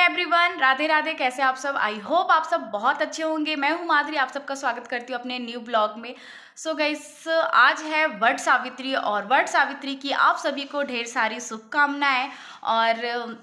Everyone, Radhe Radhe. कैसे आप सब? आई होप आप सब बहुत अच्छे होंगे। मैं हूं माधुरी, आप सबका स्वागत करती हूं अपने न्यू ब्लॉग में। सो गाइस, आज है वट सावित्री और वट सावित्री की आप सभी को ढेर सारी शुभकामनाएं और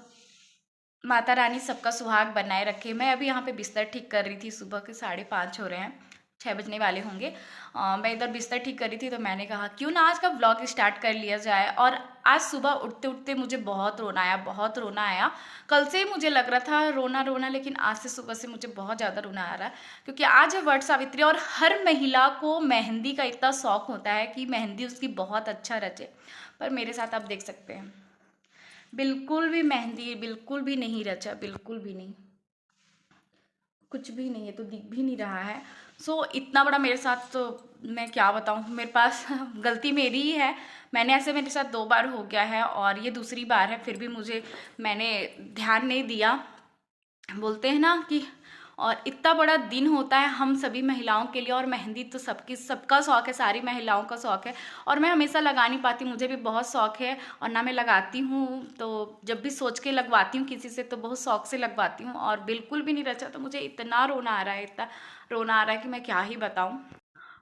माता रानी सबका सुहाग बनाए रखे। मैं अभी यहाँ पे बिस्तर ठीक कर रही थी। सुबह के 5:30 हो रहे हैं, 6 बजने वाले होंगे। मैं इधर बिस्तर ठीक कर रही थी तो मैंने कहा क्यों ना आज का व्लॉग स्टार्ट कर लिया जाए। और आज सुबह उठते उठते मुझे बहुत रोना आया, बहुत रोना आया। कल से ही मुझे लग रहा था रोना रोना, लेकिन आज से सुबह से मुझे बहुत ज़्यादा रोना आ रहा है क्योंकि आज है वट सावित्री और हर महिला को मेहंदी का इतना शौक होता है कि मेहंदी उसकी बहुत अच्छा रचे। पर मेरे साथ आप देख सकते हैं, बिल्कुल भी मेहंदी बिल्कुल भी नहीं रचा, बिल्कुल भी नहीं, कुछ भी नहीं है, तो दिख भी नहीं रहा है। सो इतना बड़ा मेरे साथ, तो मैं क्या बताऊँ, मेरे पास गलती मेरी ही है। मैंने ऐसे मेरे साथ 2 बार हो गया है और ये दूसरी बार है, फिर भी मैंने ध्यान नहीं दिया। बोलते हैं ना कि और इतना बड़ा दिन होता है हम सभी महिलाओं के लिए, और मेहंदी तो सबका शौक है, सारी महिलाओं का शौक है। और मैं हमेशा लगा नहीं पाती, मुझे भी बहुत शौक है और ना मैं लगाती हूँ। तो जब भी सोच के लगवाती हूँ किसी से तो बहुत शौक से लगवाती हूँ, और बिल्कुल भी नहीं रचा तो मुझे इतना रोना आ रहा है, इतना रोना आ रहा है कि मैं क्या ही बताऊँ।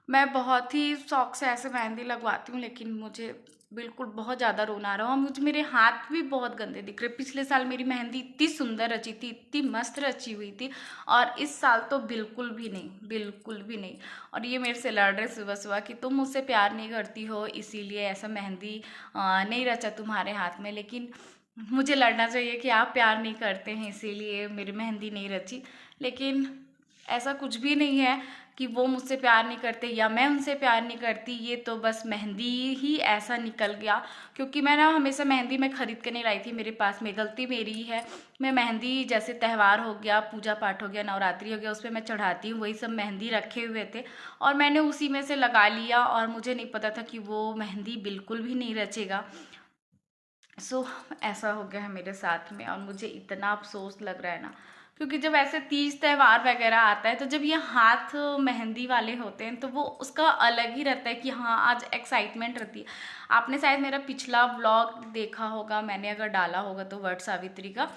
मैं बहुत ही शौक से ऐसे मेहंदी लगवाती हूँ, लेकिन मुझे बिल्कुल बहुत ज़्यादा रोना आ रहा है और मुझे मेरे हाथ भी बहुत गंदे दिख रहे। पिछले साल मेरी मेहंदी इतनी सुंदर रची थी, इतनी मस्त रची हुई थी, और इस साल तो बिल्कुल भी नहीं, बिल्कुल भी नहीं। और ये मेरे से लड़ रहे सुबह सुबह कि तुम मुझसे प्यार नहीं करती हो, इसीलिए ऐसा मेहंदी नहीं रचा तुम्हारे हाथ में। लेकिन मुझे लड़ना चाहिए कि आप प्यार नहीं करते हैं इसीलिए मेरी मेहंदी नहीं रची, लेकिन ऐसा कुछ भी नहीं है कि वो मुझसे प्यार नहीं करते या मैं उनसे प्यार नहीं करती। ये तो बस मेहंदी ही ऐसा निकल गया, क्योंकि मैं ना हमेशा मेहंदी में ख़रीद के नहीं लाई थी। मेरे पास में गलती मेरी ही है। मैं मेहंदी जैसे त्यौहार हो गया, पूजा पाठ हो गया, नवरात्रि हो गया, उस पर मैं चढ़ाती हूँ, वही सब मेहंदी रखे हुए थे और मैंने उसी में से लगा लिया, और मुझे नहीं पता था कि वो मेहंदी बिल्कुल भी नहीं रचेगा। सो ऐसा हो गया है मेरे साथ में, और मुझे इतना अफसोस लग रहा है ना, क्योंकि जब ऐसे तीज त्यौहार वगैरह आता है तो जब ये हाथ मेहंदी वाले होते हैं तो वो उसका अलग ही रहता है कि हाँ आज एक्साइटमेंट रहती है। आपने शायद मेरा पिछला व्लॉग देखा होगा, मैंने अगर डाला होगा तो वट सावित्री का,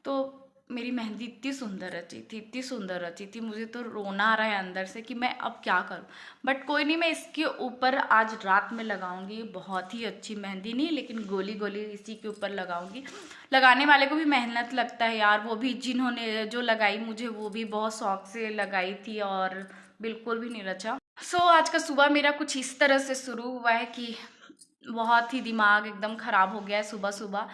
तो मेरी मेहंदी इतनी सुंदर रची थी, इतनी सुंदर रची थी, मुझे तो रोना आ रहा है अंदर से कि मैं अब क्या करूं। बट कोई नहीं, मैं इसके ऊपर आज रात में लगाऊंगी। बहुत ही अच्छी मेहंदी नहीं, लेकिन गोली गोली इसी के ऊपर लगाऊंगी। लगाने वाले को भी मेहनत लगता है यार, वो भी जिन्होंने जो लगाई मुझे वो भी बहुत शौक से लगाई थी और बिल्कुल भी नहीं रचा। सो आज का सुबह मेरा कुछ इस तरह से शुरू हुआ है कि बहुत ही दिमाग एकदम ख़राब हो गया है सुबह सुबह।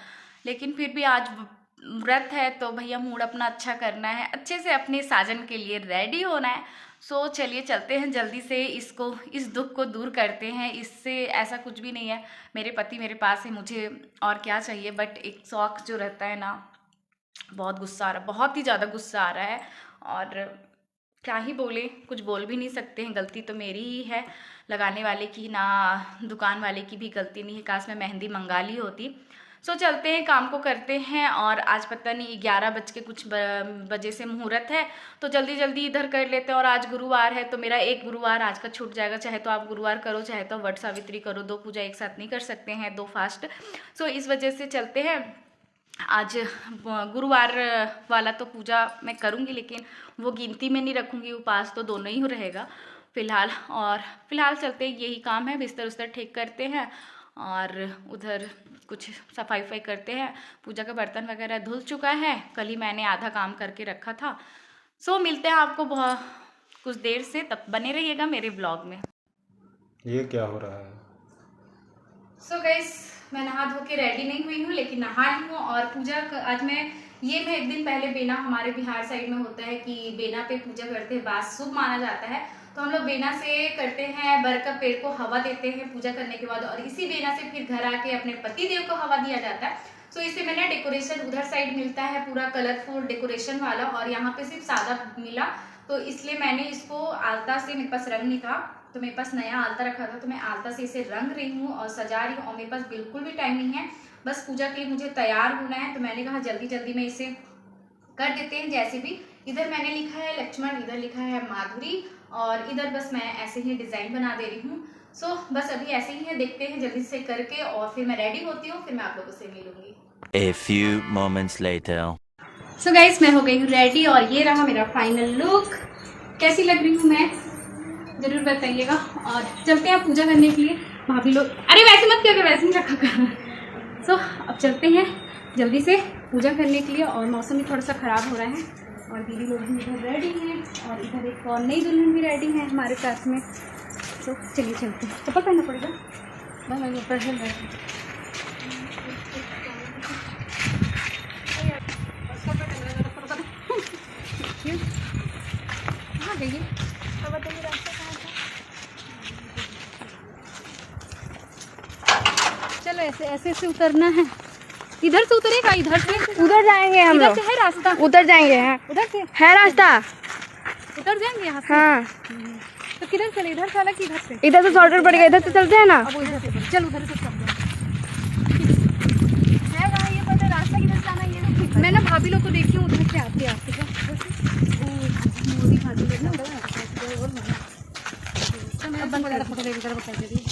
लेकिन फिर भी आज व्रत है तो भैया मूड अपना अच्छा करना है, अच्छे से अपने साजन के लिए रेडी होना है। सो चलिए चलते हैं, जल्दी से इस दुख को दूर करते हैं। इससे ऐसा कुछ भी नहीं है, मेरे पति मेरे पास है, मुझे और क्या चाहिए। बट एक शौक जो रहता है ना, बहुत गुस्सा आ रहा है, बहुत ही ज़्यादा गुस्सा आ रहा है। और क्या ही बोले, कुछ बोल भी नहीं सकते हैं, गलती तो मेरी ही है, लगाने वाले की ना, दुकान वाले की भी गलती नहीं है। काश मैं मेहंदी मंगा ली होती। सो चलते हैं, काम को करते हैं। और आज पता नहीं 11 बज के कुछ बजे से मुहूर्त है, तो जल्दी जल्दी इधर कर लेते हैं। और आज गुरुवार है तो मेरा एक गुरुवार आज का छूट जाएगा। चाहे तो आप गुरुवार करो, चाहे तो वट सावित्री करो, 2 पूजा एक साथ नहीं कर सकते हैं, 2 फास्ट। सो इस वजह से चलते हैं। आज गुरुवार वाला तो पूजा मैं करूँगी, लेकिन वो गिनती में नहीं रखूँगी, उपवास तो दोनों ही रहेगा फ़िलहाल। और फिलहाल चलते यही काम है, बिस्तर उस्तर ठीक करते हैं और उधर कुछ सफाई वफाई करते हैं। पूजा का बर्तन वगैरह धुल चुका है, कल ही मैंने आधा काम करके रखा था। सो मिलते हैं आपको बहुत कुछ देर से, तब बने रहिएगा मेरे ब्लॉग में। ये क्या हो रहा है? सो गाइस, मैं नहा धो के रेडी नहीं हुई हूँ, लेकिन नहा ली हूँ। और आज मैं एक दिन पहले बेना, हमारे बिहार साइड में होता है कि बेना पे पूजा करते हैं, बात शुभ माना जाता है। तो हम लोग बेना से करते हैं, बर का पेड़ को हवा देते हैं पूजा करने के बाद, और इसी बेना से फिर घर आके अपने पति देव को हवा दिया जाता है। सो इसे मैंने डेकोरेशन उधर साइड मिलता है पूरा कलरफुल डेकोरेशन वाला, और यहाँ पे सिर्फ सादा मिला, तो इसलिए मैंने इसको आलता से, मेरे पास रंग नहीं था तो मेरे पास नया आलता रखा था, तो मैं आलता से इसे रंग रही हूँ और सजा रही हूँ। और मेरे पास बिल्कुल भी टाइम नहीं है, बस पूजा के लिए मुझे तैयार होना है, तो मैंने कहा जल्दी जल्दी में इसे कर देते हैं। जैसे भी इधर मैंने लिखा है लक्ष्मण, इधर लिखा है माधुरी, और इधर बस मैं ऐसे ही डिज़ाइन बना दे रही हूँ। सो बस अभी ऐसे ही है, देखते हैं जल्दी से करके, और फिर मैं रेडी होती हूँ, फिर मैं आप लोगों से मिलूंगी। A few moments later. So guys मैं हो गई हूँ रेडी और ये रहा मेरा फाइनल लुक। कैसी लग रही हूँ मैं ज़रूर बताइएगा। और चलते हैं पूजा करने के लिए। भाभी लोग अरे वैसे मत किया, वैसे नहीं रखा कर। सो अब चलते हैं जल्दी से पूजा करने के लिए। और मौसम भी थोड़ा सा ख़राब हो रहा है और दीदी लोग भी इधर रेडी हैं और इधर एक और नई दुल्हन भी रेडी है हमारे साथ में। तो चलिए चलते हैं। चप्पल पहनना पड़ेगा मैं ऊपर चल रहा हूँ। हाँ देखिए अब बताइए रास्ता कहाँ था। चलो ऐसे ऐसे ऐसे उतरना है। इधर से उतरेगा, इधर से उधर जाएंगे हम इधर लोग। से है रास्ता, उधर जाएंगे हैं, उधर से है रास्ता। उतर जाएंगे यहाँ से। हाँ तो किधर चले, इधर से अलग कि इधर से? इधर से शॉर्टकट पड़ेगा, इधर से चलते हैं ना। अब इधर से चल, उधर से चल है कहाँ ये पता रास्ता किधर से आना है। मैं ना भाभी लोग को देखी हूँ उधर से आते आते मोदी भाभी लोग ना अब बंद कर फोटो लेकर बता दे रही।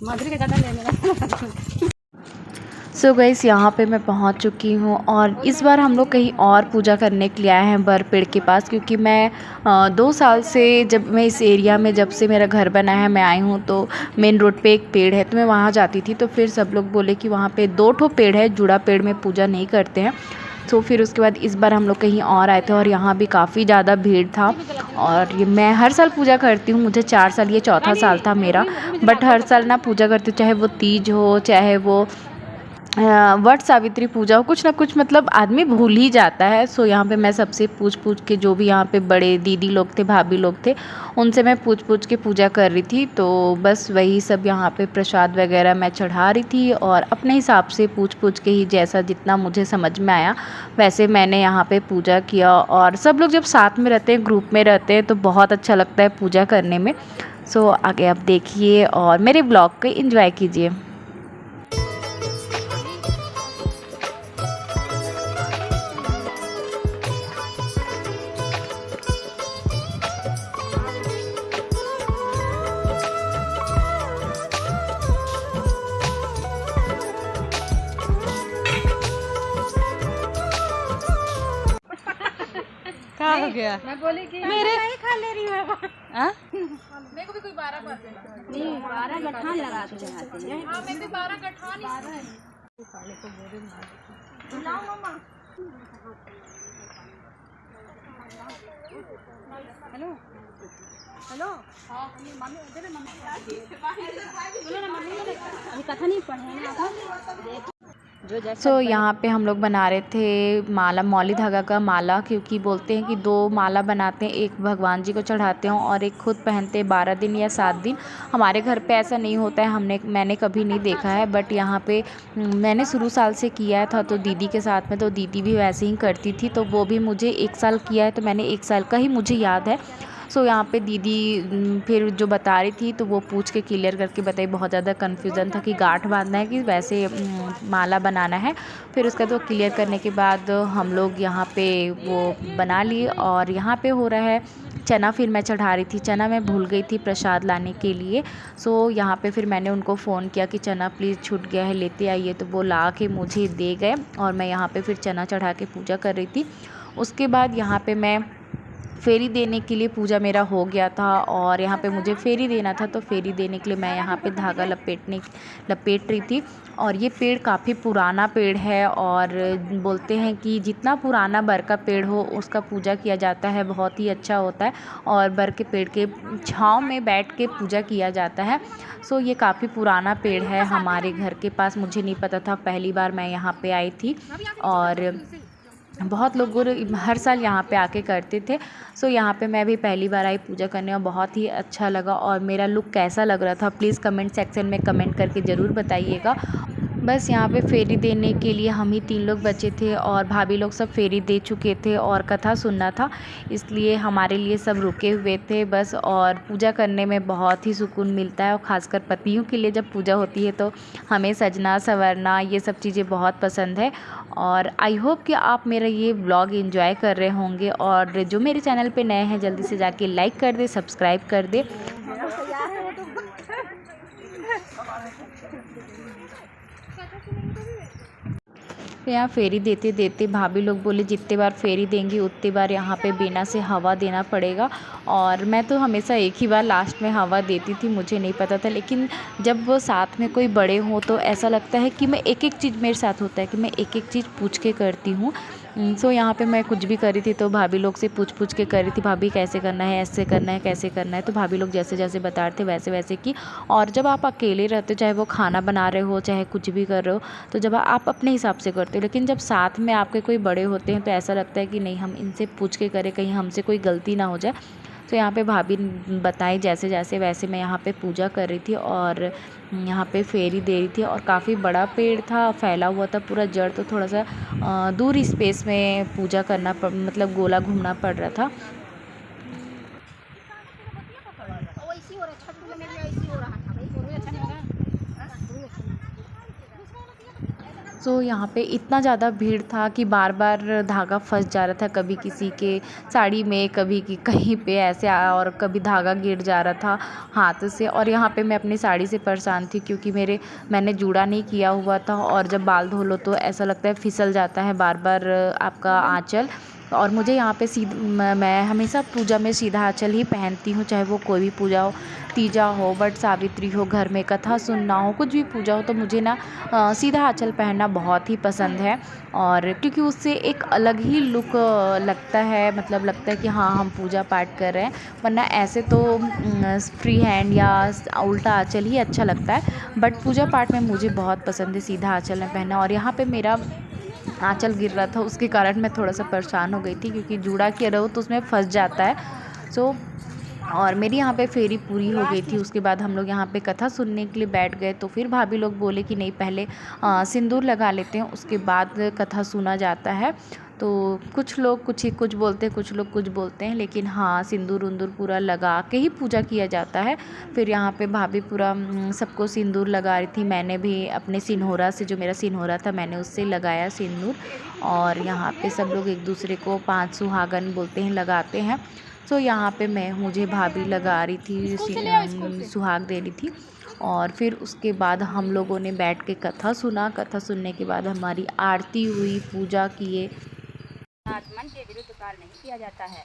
माधुरी का डाटा लेने सो गाइस यहाँ पे मैं पहुँच चुकी हूँ और इस बार हम लोग कहीं और पूजा करने के लिए आए हैं बर पेड़ के पास। क्योंकि मैं 2 साल से जब मैं इस एरिया में जब से मेरा घर बना है मैं आई हूँ तो मेन रोड पे एक पेड़ है तो मैं वहाँ जाती थी। तो फिर सब लोग बोले कि वहाँ पे 2 ठो पेड़ है, जुड़ा पेड़ में पूजा नहीं करते हैं। तो फिर उसके बाद इस बार हम लोग कहीं और आए थे और यहाँ भी काफ़ी ज़्यादा भीड़ था। और ये मैं हर साल पूजा करती हूँ, मुझे 4 साल, ये चौथा साल था मेरा। बट हर साल ना पूजा करती हूँ, चाहे वो तीज हो चाहे वो वट सावित्री पूजा हो, कुछ ना कुछ मतलब आदमी भूल ही जाता है। सो यहाँ पे मैं सबसे पूछ के जो भी यहाँ पे बड़े दीदी लोग थे, भाभी लोग थे, उनसे मैं पूछ के पूजा कर रही थी। तो बस वही सब यहाँ पे प्रसाद वगैरह मैं चढ़ा रही थी और अपने हिसाब से पूछ के ही जैसा जितना मुझे समझ में आया वैसे मैंने यहाँ पे पूजा किया। और सब लोग जब साथ में रहते हैं, ग्रुप में रहते हैं तो बहुत अच्छा लगता है पूजा करने में। सो आगे आप देखिए और मेरे ब्लॉग को एंजॉय कीजिए। क्या हो गया? मैं बोली कि मेरे नहीं खा ले रही हूँ। हां मेरे को भी कोई 12 नहीं 12 गठान लगा के चढ़ाते हैं। हां मैं भी 12 गठान ही साले को बोरे मार लाओ मम्मा। हेलो हेलो हां मम्मी दे दे मम्मी बोलो ना मम्मी अभी कथा नहीं पढ़े ना। सो यहाँ पे हम लोग बना रहे थे माला, मौली धागा का माला। क्योंकि बोलते हैं कि 2 माला बनाते हैं, एक भगवान जी को चढ़ाते हैं और एक खुद पहनते हैं 12 दिन या 7 दिन। हमारे घर पे ऐसा नहीं होता है, मैंने कभी नहीं देखा है। बट यहाँ पे मैंने शुरू साल से किया था तो दीदी के साथ में, तो दीदी भी वैसे ही करती थी तो वो भी मुझे 1 साल किया है तो मैंने 1 साल का ही मुझे याद है। सो यहाँ पे दीदी फिर जो बता रही थी तो वो पूछ के क्लियर करके बताई। बहुत ज़्यादा कन्फ्यूज़न था कि गांठ बांधना है कि वैसे माला बनाना है। फिर उसका तो क्लियर करने के बाद हम लोग यहाँ पे वो बना लिए। और यहाँ पे हो रहा है चना, फिर मैं चढ़ा रही थी चना, मैं भूल गई थी प्रसाद लाने के लिए। सो यहाँ पे फिर मैंने उनको फ़ोन किया कि चना प्लीज़ छूट गया है, लेते आइए। तो वो ला के मुझे दे गए और मैं यहाँ पे फिर चना चढ़ा के पूजा कर रही थी। उसके बाद यहाँ पे मैं फेरी देने के लिए पूजा मेरा हो गया था और यहाँ पे मुझे फेरी देना था। तो फेरी देने के लिए मैं यहाँ पे धागा लपेट रही थी। और ये पेड़ काफ़ी पुराना पेड़ है और बोलते हैं कि जितना पुराना बर का पेड़ हो उसका पूजा किया जाता है, बहुत ही अच्छा होता है। और बर के पेड़ के छाँव में बैठ के पूजा किया जाता है। सो ये काफ़ी पुराना पेड़ है हमारे घर के पास, मुझे नहीं पता था, पहली बार मैं यहाँ पे आई थी। और बहुत लोग हर साल यहाँ पे आके करते थे। सो यहाँ पे मैं भी पहली बार आई पूजा करने और बहुत ही अच्छा लगा। और मेरा लुक कैसा लग रहा था प्लीज़ कमेंट सेक्शन में कमेंट करके ज़रूर बताइएगा। बस यहाँ पे फेरी देने के लिए हम ही 3 लोग बचे थे और भाभी लोग सब फेरी दे चुके थे और कथा सुनना था, इसलिए हमारे लिए सब रुके हुए थे बस। और पूजा करने में बहुत ही सुकून मिलता है और ख़ासकर पतियों के लिए जब पूजा होती है तो हमें सजना संवरना ये सब चीज़ें बहुत पसंद है। और आई होप कि आप मेरा ये व्लॉग एंजॉय कर रहे होंगे। और जो मेरे चैनल पे नए हैं जल्दी से जाके लाइक कर दे, सब्सक्राइब कर दे। तो यहाँ फेरी देते देते भाभी लोग बोले जितने बार फेरी देंगी उतनी बार यहाँ पे बिना से हवा देना पड़ेगा। और मैं तो हमेशा एक ही बार लास्ट में हवा देती थी, मुझे नहीं पता था। लेकिन जब वो साथ में कोई बड़े हों तो ऐसा लगता है कि मैं एक एक चीज़ मेरे साथ होता है कि मैं एक एक चीज़ पूछ के करती हूँ। सो यहाँ पे मैं कुछ भी कर रही थी तो भाभी लोग से पूछ के कर रही थी, भाभी कैसे करना है, ऐसे करना है, कैसे करना है। तो भाभी लोग जैसे जैसे बता रहे थे वैसे वैसे की। और जब आप अकेले रहते हो, चाहे वो खाना बना रहे हो चाहे कुछ भी कर रहे हो, तो जब आप अपने हिसाब से करते हो। लेकिन जब साथ में आपके कोई बड़े होते हैं तो ऐसा लगता है कि नहीं, हम इनसे पूछ के करें, कहीं हमसे कोई गलती ना हो जाए। तो यहाँ पे भाभी बताई जैसे जैसे वैसे मैं यहाँ पे पूजा कर रही थी और यहाँ पे फेरी दे रही थी। और काफ़ी बड़ा पेड़ था, फैला हुआ था पूरा जड़, तो थोड़ा सा दूर स्पेस में पूजा करना मतलब गोला घूमना पड़ रहा था। सो यहाँ पे इतना ज़्यादा भीड़ था कि बार बार धागा फंस जा रहा था, कभी किसी के साड़ी में, कभी कि कहीं पे ऐसे और कभी धागा गिर जा रहा था हाथ से। और यहाँ पे मैं अपनी साड़ी से परेशान थी क्योंकि मैंने जूड़ा नहीं किया हुआ था और जब बाल धो लो तो ऐसा लगता है फिसल जाता है बार बार आपका आँचल। और मुझे यहाँ पे मैं हमेशा पूजा में सीधा आँचल ही पहनती हूँ, चाहे वो कोई भी पूजा हो, तीजा हो, वट सावित्री हो, घर में कथा सुनना हो, कुछ भी पूजा हो, तो मुझे ना सीधा आँचल पहनना बहुत ही पसंद है। और क्योंकि उससे एक अलग ही लुक लगता है, मतलब लगता है कि हाँ हम पूजा पाठ कर रहे हैं। वरना ऐसे तो फ्री हैंड या उल्टा आँचल ही अच्छा लगता है, बट पूजा पाठ में मुझे बहुत पसंद है सीधा आँचल में पहनना। और यहाँ पे मेरा आँचल गिर रहा था, उसके कारण मैं थोड़ा सा परेशान हो गई थी क्योंकि जूड़ा किया रहो तो उसमें फंस जाता है। सो और मेरी यहाँ पे फेरी पूरी हो गई थी। उसके बाद हम लोग यहाँ पे कथा सुनने के लिए बैठ गए। तो फिर भाभी लोग बोले कि नहीं, पहले सिंदूर लगा लेते हैं, उसके बाद कथा सुना जाता है। तो कुछ लोग कुछ बोलते हैं, कुछ लोग कुछ बोलते हैं, लेकिन हाँ सिंदूर उंदूर पूरा लगा के ही पूजा किया जाता है। फिर यहाँ पे भाभी पूरा सबको सिंदूर लगा रही थी। मैंने भी अपने सिन्होरा से, जो मेरा सिन्होरा था, मैंने उससे लगाया सिंदूर। और यहाँ पे सब लोग एक दूसरे को 5 सुहागन बोलते हैं, लगाते हैं। तो यहाँ पे मुझे भाभी लगा रही थी, सुहाग दे रही थी। और फिर उसके बाद हम लोगों ने बैठ के कथा सुना। कथा सुनने के बाद हमारी आरती हुई, पूजा किए। मन के विरुद्ध कार्य नहीं किया जाता है।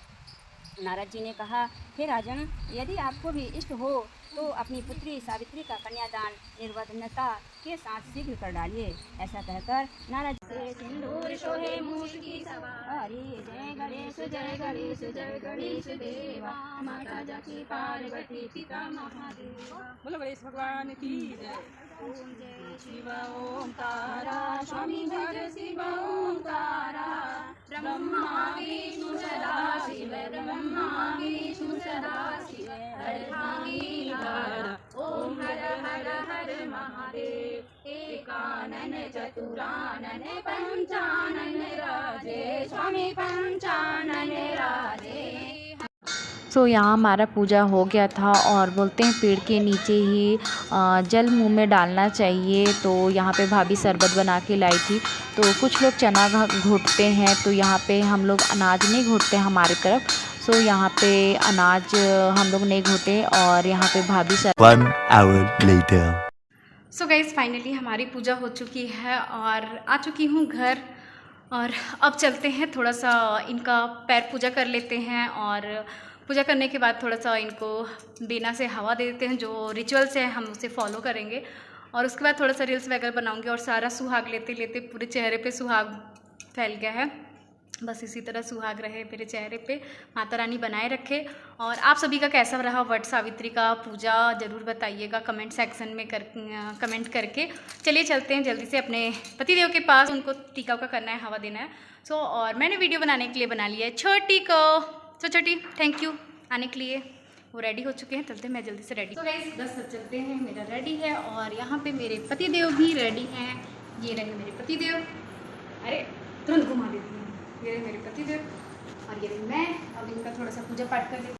नारद जी ने कहा, हे राजन, यदि आपको भी इष्ट हो तो अपनी पुत्री सावित्री का कन्यादान निर्विघ्नता के साथ शीघ्र कर डालिए। ऐसा कहकर नारद से सिंदूर शोहे मूष की सवारी, जय गणेश जय गणेश जय गणेश देवा, माता जाकी पार्वती पिता महादेव। बोलो गणेश भगवान की जय। ओम जय शिव ओंकारा, स्वामी जय शिव ओंकारा, ब्रह्मा विष्णु सदा शिव, ब्रह्मा विष्णु सदा शिव, हर ओम हर हर हर महादेव। एकानन चतुरानन पंचानन राजे, स्वामी पंचानन राजे। सो यहाँ हमारा पूजा हो गया था। और बोलते हैं पेड़ के नीचे ही जल मुंह में डालना चाहिए। तो यहाँ पे भाभी शरबत बना के लाई थी। तो कुछ लोग चना घोटते हैं, तो यहाँ पे हम लोग अनाज नहीं घोटते हमारी तरफ। सो यहाँ पे अनाज हम लोग नहीं घोटे। और यहाँ पे भाभी 1 hour later. So guys finally हमारी पूजा हो चुकी है और आ चुकी हूँ घर। और अब चलते हैं, थोड़ा सा इनका पैर पूजा कर लेते हैं। और पूजा करने के बाद थोड़ा सा इनको बीना से हवा दे देते हैं, जो रिचुअल्स है हम उसे फॉलो करेंगे। और उसके बाद थोड़ा सा रील्स वगैरह बनाऊंगी। और सारा सुहाग लेते लेते पूरे चेहरे पे सुहाग फैल गया है। बस इसी तरह सुहाग रहे मेरे चेहरे पे, माता रानी बनाए रखे। और आप सभी का कैसा रहा वट सावित्री का पूजा, ज़रूर बताइएगा कमेंट सेक्शन में कमेंट करके। चलिए चलते हैं जल्दी से अपने पतिदेव के पास, उनको टीका का करना है, हवा देना है। सो और मैंने वीडियो बनाने के लिए बना लिया है छोटी को। सो छोटी थैंक यू आने के लिए। वो रेडी हो चुके हैं, चलते हैं, मैं जल्दी से रेडी। तो गाइस बस चलते हैं, मेरा रेडी है। और यहाँ पे मेरे पतिदेव भी रेडी हैं। ये रहे मेरे पतिदेव। अरे तुरंत घुमा देती हूँ। ये रहे मेरे पतिदेव और ये रही मैं। अब इनका थोड़ा सा पूजा पाठ कर लेते,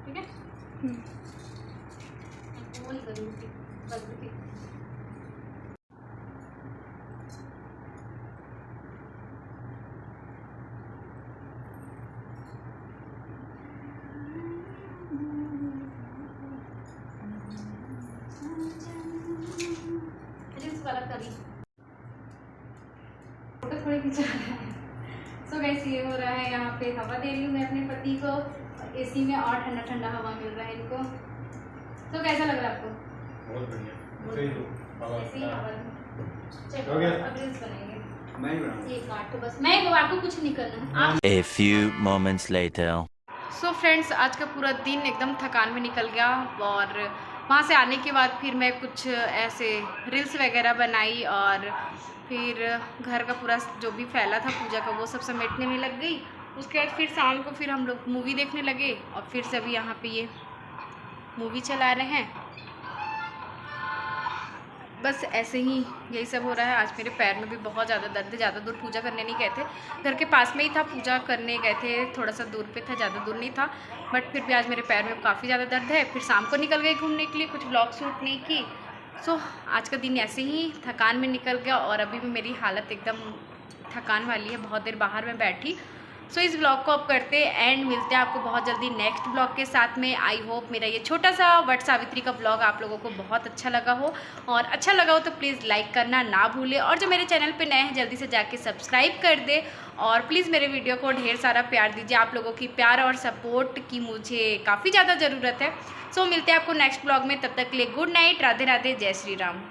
ठीक है। बोल करूँगी बल्कि सो गाइस ये हो रहा है, यहाँ पे हवा दे रही हूँ मैं अपने पति को, एसी में और ठंडा ठंडा हवा मिल रहा है इनको। तो कैसा लग रहा है आपको? बहुत बढ़िया। ऐसे ही हवा। चलो हो गया? अब रील्स बनेंगे। मैं ही बनाऊँ। ये काट तो बस, मैं आपको कुछ नहीं करना आप। A few moments later. So friends आज का पूरा दिन एकदम थकान में निकल गया और वहाँ से आने के बाद फिर मैं कुछ ऐसे रील्स वगैरह बनाई और फिर घर का पूरा जो भी फैला था पूजा का वो सब समेटने में लग गई। उसके बाद फिर शाम को फिर हम लोग मूवी देखने लगे और फिर से अभी यहाँ पे ये मूवी चला रहे हैं। बस ऐसे ही यही सब हो रहा है। आज मेरे पैर में भी बहुत ज़्यादा दर्द है, ज़्यादा दूर पूजा करने नहीं गए थे, घर के पास में ही था पूजा करने गए थे, थोड़ा सा दूर पे था, ज़्यादा दूर नहीं था, बट फिर भी आज मेरे पैर में काफ़ी ज़्यादा दर्द है। फिर शाम को निकल गई घूमने के लिए, कुछ ब्लॉग शूट नहीं की। सो आज का दिन ऐसे ही थकान में निकल गया और अभी भी मेरी हालत एकदम थकान वाली है, बहुत देर बाहर में बैठी। सो इस ब्लॉग को अब करते एंड मिलते हैं आपको बहुत जल्दी नेक्स्ट ब्लॉग के साथ में। आई होप मेरा ये छोटा सा वट सावित्री का ब्लॉग आप लोगों को बहुत अच्छा लगा हो, और अच्छा लगा हो तो प्लीज़ लाइक करना ना भूलें, और जो मेरे चैनल पे नए हैं जल्दी से जाके सब्सक्राइब कर दे, और प्लीज़ मेरे वीडियो को ढेर सारा प्यार दीजिए। आप लोगों की प्यार और सपोर्ट की मुझे काफ़ी ज़्यादा ज़रूरत है। सो मिलते हैं आपको नेक्स्ट ब्लॉग में, तब तक के लिए गुड नाइट, राधे राधे, जय श्री राम।